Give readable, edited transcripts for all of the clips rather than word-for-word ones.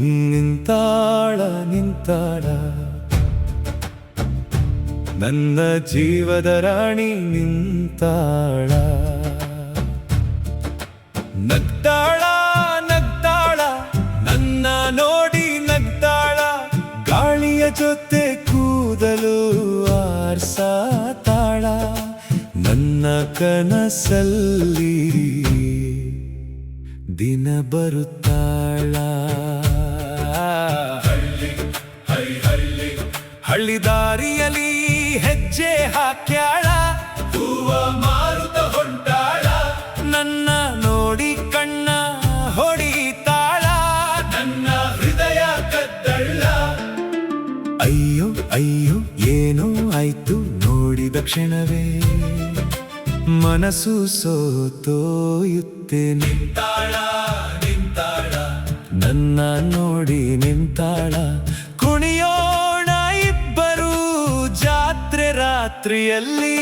ನಿಂತಾಳ ನಿಂತಾಳ ನನ್ನ ಜೀವದ ರಾಣಿ ನಿಂತಾಳ. ನಗ್ತಾಳ ನಗ್ತಾಳ ನನ್ನ ನೋಡಿ ನಗ್ತಾಳ, ಗಾಳಿಯ ಜೊತೆ ಕೂದಲು ಆರ್ಸಾತಾಳ, ನನ್ನ ಕನಸಲ್ಲಿ ದಿನ ಬರುತ್ತಾಳ. ಹಳ್ಳಿ ದಾರಿಯಲ್ಲಿ ಹೆಜ್ಜೆ ಹಾಕ್ಯಾಳ, ಹೂವ ಮಾರುತ ಹೊಂಟಾಳ, ನನ್ನ ನೋಡಿ ಕಣ್ಣ ಹೊಡಿತಾಳ, ನನ್ನ ಹೃದಯ ಕದ್ದಳ್ಳ. ಅಯ್ಯೋ ಅಯ್ಯೋ ಏನೋ ಆಯ್ತು ನೋಡಿದ ಕ್ಷಣವೇ ಮನಸ್ಸು ಸೋತೋಯುತ್ತೆ. ನಿಂತಾಳ ನಿಂತಾಳ ನನ್ನ ನೋಡಿ ನಿಂತಾಳ, ಕುಣಿಯೋಣ ಇಬ್ಬರು ಜಾತ್ರೆ ರಾತ್ರಿಯಲ್ಲಿ.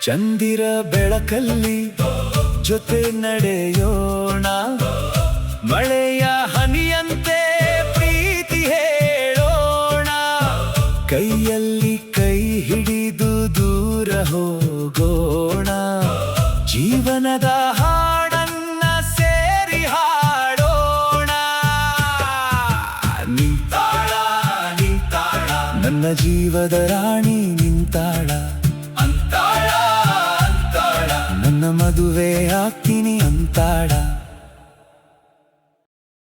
ಚಂದಿರ ಬೆಳಕಲ್ಲಿ ಜೊತೆ ನಡೆಯೋಣ, ಮಳೆಯ ಹನಿಯಂತೆ ಪ್ರೀತಿ ಹೇಳೋಣ, ಕೈಯಲ್ಲಿ ಕೈ ಹಿಡಿದು ದೂರ ಹೋಗೋಣ, ಜೀವನದ ಹಾಡನ್ನ ಸೇರಿ ಹಾಡೋಣ. ನಿಂತಾಳ ನಿಂತಾಳ ನನ್ನ ಜೀವದ ರಾಣಿ ನಿಂತಾಳ, ನನ್ನ ಮದುವೆ ಆಗ್ತೀನಿ ಅಂತಾಳ.